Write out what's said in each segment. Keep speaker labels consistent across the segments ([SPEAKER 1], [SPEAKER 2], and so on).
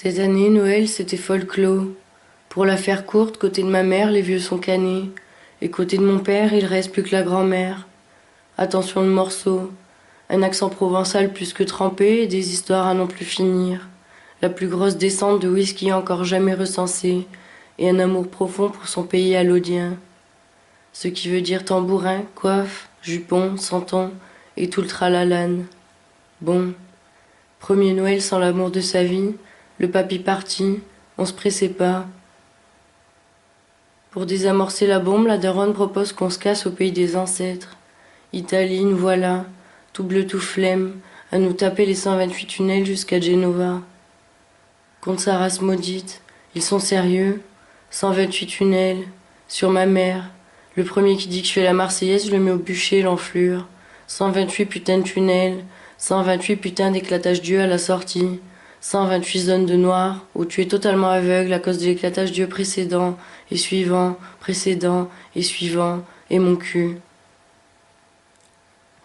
[SPEAKER 1] Cette année, Noël, c'était folklore. Pour la faire courte, côté de ma mère, les vieux sont canés. Et côté de mon père, il reste plus que la grand-mère. Attention le morceau. Un accent provençal plus que trempé et des histoires à n'en plus finir. La plus grosse descente de whisky encore jamais recensée. Et un amour profond pour son pays halodien. Ce qui veut dire tambourin, coiffe, jupon, santon et tout le tralalane. Bon, premier Noël sans l'amour de sa vie, le papy parti, on se pressait pas. Pour désamorcer la bombe, la daronne propose qu'on se casse au pays des ancêtres. Italie, nous voilà, tout bleu, tout flemme, à nous taper les 128 tunnels jusqu'à Genova. Contre sa race maudite, ils sont sérieux. 128 tunnels, sur ma mère. Le premier qui dit que je fais la Marseillaise, je le mets au bûcher, l'enflure. 128 putains de tunnels, 128 putains d'éclatage d'yeux à la sortie. 128 zones de noir, où tu es totalement aveugle à cause de l'éclatage d'yeux précédent et suivant, précédent et suivant, et mon cul.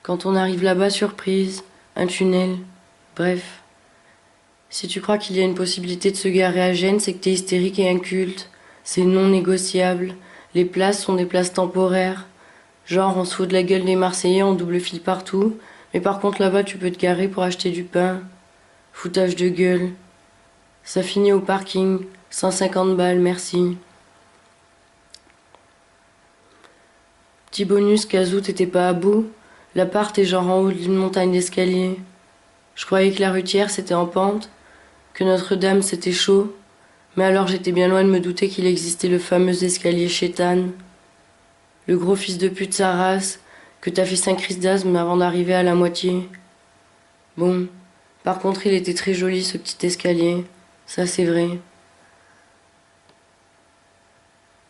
[SPEAKER 1] Quand on arrive là-bas, surprise, un tunnel, bref. Si tu crois qu'il y a une possibilité de se garer à Gênes, c'est que t'es hystérique et inculte. C'est non négociable. Les places sont des places temporaires. Genre, on se fout de la gueule des Marseillais en double file partout, mais par contre là-bas, tu peux te garer pour acheter du pain. Foutage de gueule. Ça finit au parking. 150 balles, merci. Petit bonus, Kazoo, t'étais pas à bout. L'appart est genre en haut d'une montagne d'escalier. Je croyais que la rutière c'était en pente, que Notre-Dame c'était chaud, mais alors j'étais bien loin de me douter qu'il existait le fameux escalier chétane. Le gros fils de pute sa race, que t'as fait 5 crises d'asthme avant d'arriver à la moitié. Bon, par contre il était très joli ce petit escalier, ça c'est vrai.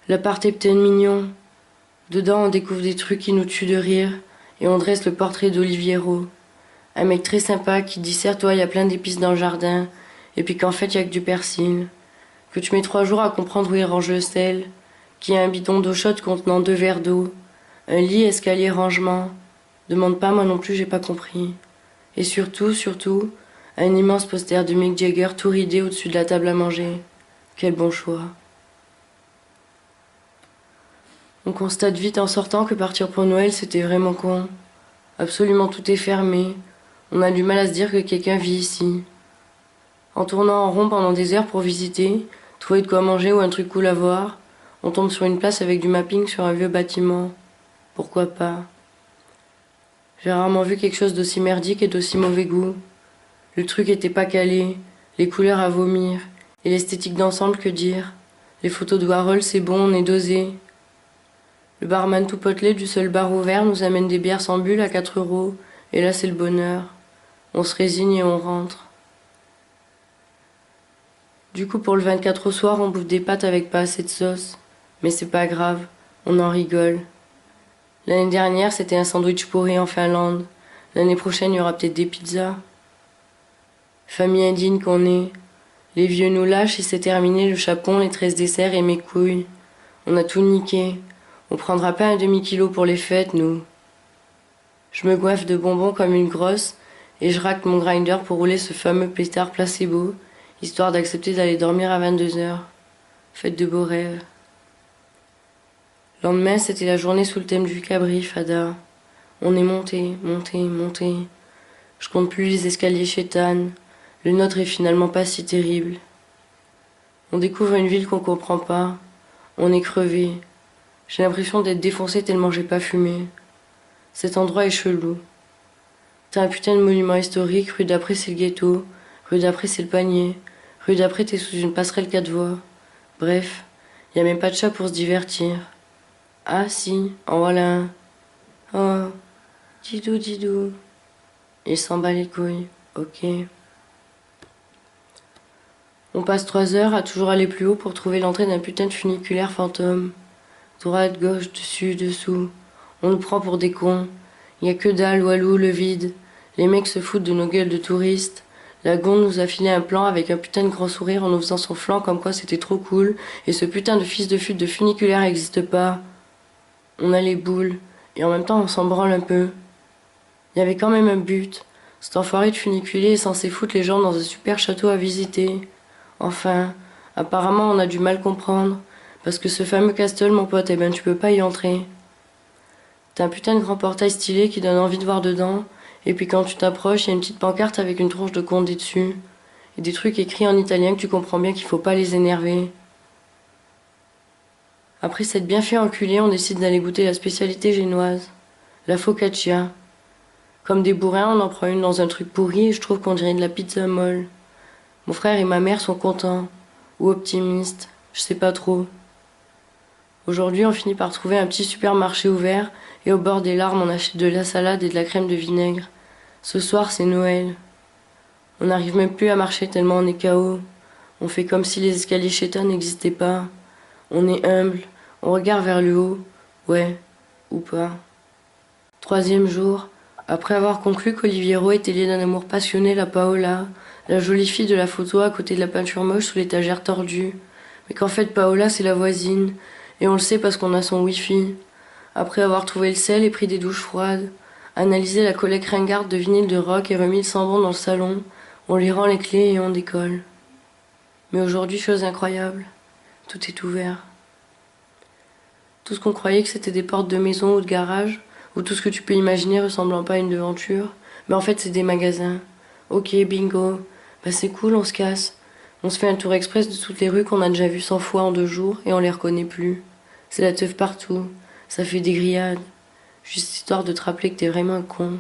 [SPEAKER 1] L'appart est peut-être mignon. Dedans on découvre des trucs qui nous tuent de rire, et on dresse le portrait d'Oliviero. Un mec très sympa qui dit serre-toi, il y a plein d'épices dans le jardin, et puis qu'en fait il y a que du persil. Que tu mets 3 jours à comprendre où il range le sel, qu'il y a un bidon d'eau chaude contenant 2 verres d'eau, un lit, escalier, rangement. Demande pas, moi non plus j'ai pas compris. Et surtout, un immense poster de Mick Jagger tout ridé au-dessus de la table à manger. Quel bon choix. On constate vite en sortant que partir pour Noël c'était vraiment con. Absolument tout est fermé. On a du mal à se dire que quelqu'un vit ici. En tournant en rond pendant des heures pour visiter, trouver de quoi manger ou un truc cool à voir, on tombe sur une place avec du mapping sur un vieux bâtiment. Pourquoi pas? J'ai rarement vu quelque chose d'aussi merdique et d'aussi mauvais goût. Le truc était pas calé, les couleurs à vomir, et l'esthétique d'ensemble que dire. Les photos de Warhol, c'est bon, on est dosé. Le barman tout potelé du seul bar ouvert nous amène des bières sans bulles à 4 euros, et là c'est le bonheur. On se résigne et on rentre. Du coup, pour le 24 au soir, on bouffe des pâtes avec pas assez de sauce. Mais c'est pas grave, on en rigole. L'année dernière, c'était un sandwich pourri en Finlande. L'année prochaine, il y aura peut-être des pizzas. Famille indigne qu'on est. Les vieux nous lâchent et c'est terminé le chapon, les 13 desserts et mes couilles. On a tout niqué. On prendra pas un demi-kilo pour les fêtes, nous. Je me goinfre de bonbons comme une grosse et je racle mon grinder pour rouler ce fameux pétard placebo, histoire d'accepter d'aller dormir à 22h. Faites de beaux rêves. Le lendemain, c'était la journée sous le thème du cabri, Fada. On est monté, monté, monté. Je compte plus les escaliers chétanes. Le nôtre est finalement pas si terrible. On découvre une ville qu'on comprend pas. On est crevé. J'ai l'impression d'être défoncé tellement j'ai pas fumé. Cet endroit est chelou. T'as un putain de monument historique, rue d'après c'est le ghetto, rue d'après c'est le panier, rue d'après t'es sous une passerelle 4 voies. Bref, y a même pas de chat pour se divertir. Ah si, en voilà un. Oh, didou didou. Il s'en bat les couilles, ok. On passe 3 heures à toujours aller plus haut pour trouver l'entrée d'un putain de funiculaire fantôme. Droite, gauche, dessus, dessous. On nous prend pour des cons. Y a que dalle, walou, le vide. Les mecs se foutent de nos gueules de touristes. La gonde nous a filé un plan avec un putain de grand sourire en nous faisant son flanc comme quoi c'était trop cool. Et ce putain de fils de pute de funiculaire n'existe pas. On a les boules. Et en même temps on s'en branle un peu. Y avait quand même un but. Cet enfoiré de funiculaire est censé foutre les gens dans un super château à visiter. Enfin, apparemment on a du mal comprendre. Parce que ce fameux castle, mon pote, eh ben tu peux pas y entrer. T'as un putain de grand portail stylé qui donne envie de voir dedans. Et puis quand tu t'approches, il y a une petite pancarte avec une tronche de Condé dessus. Et des trucs écrits en italien que tu comprends bien qu'il faut pas les énerver. Après s'être bien fait enculer, on décide d'aller goûter la spécialité génoise. La focaccia. Comme des bourrins, on en prend une dans un truc pourri et je trouve qu'on dirait de la pizza molle. Mon frère et ma mère sont contents. Ou optimistes. Je sais pas trop. Aujourd'hui, on finit par trouver un petit supermarché ouvert et au bord des larmes, on achète de la salade et de la crème de vinaigre. Ce soir, c'est Noël. On n'arrive même plus à marcher tellement on est KO. On fait comme si les escaliers chétans n'existaient pas. On est humble, on regarde vers le haut. Ouais, ou pas. Troisième jour, après avoir conclu qu'Oliviero était lié d'un amour passionné à Paola, la jolie fille de la photo à côté de la peinture moche sous l'étagère tordue. Mais qu'en fait, Paola, c'est la voisine. Et on le sait parce qu'on a son wifi. Après avoir trouvé le sel et pris des douches froides, analysé la collecte ringarde de vinyle de rock et remis le sambon dans le salon, on lui rend les clés et on décolle. Mais aujourd'hui, chose incroyable, tout est ouvert. Tout ce qu'on croyait que c'était des portes de maison ou de garage, ou tout ce que tu peux imaginer ressemblant pas à une devanture, mais en fait c'est des magasins. Ok, bingo, bah c'est cool, on se casse. On se fait un tour express de toutes les rues qu'on a déjà vues 100 fois en 2 jours et on les reconnaît plus. C'est la teuf partout, ça fait des grillades. Juste histoire de te rappeler que t'es vraiment un con.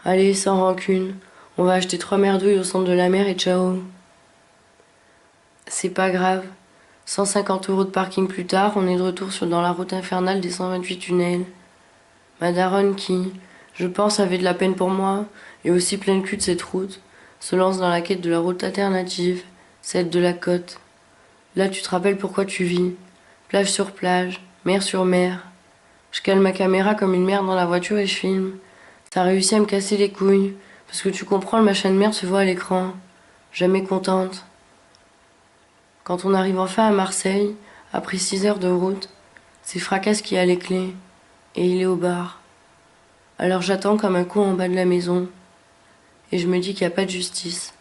[SPEAKER 1] Allez, sans rancune, on va acheter 3 merdouilles au centre de la mer et ciao. C'est pas grave. 150 € de parking plus tard, on est de retour dans la route infernale des 128 tunnels. Ma daronne qui, je pense, avait de la peine pour moi, et aussi pleine cul de cette route, se lance dans la quête de la route alternative, celle de la côte. Là, tu te rappelles pourquoi tu vis. Plage sur plage, mer sur mer. Je cale ma caméra comme une merde dans la voiture et je filme. T'as réussi à me casser les couilles, parce que tu comprends, le machin de merde se voit à l'écran. Jamais contente. Quand on arrive enfin à Marseille, après 6 heures de route, c'est Fracasse qui a les clés, et il est au bar. Alors j'attends comme un con en bas de la maison, et je me dis qu'il n'y a pas de justice.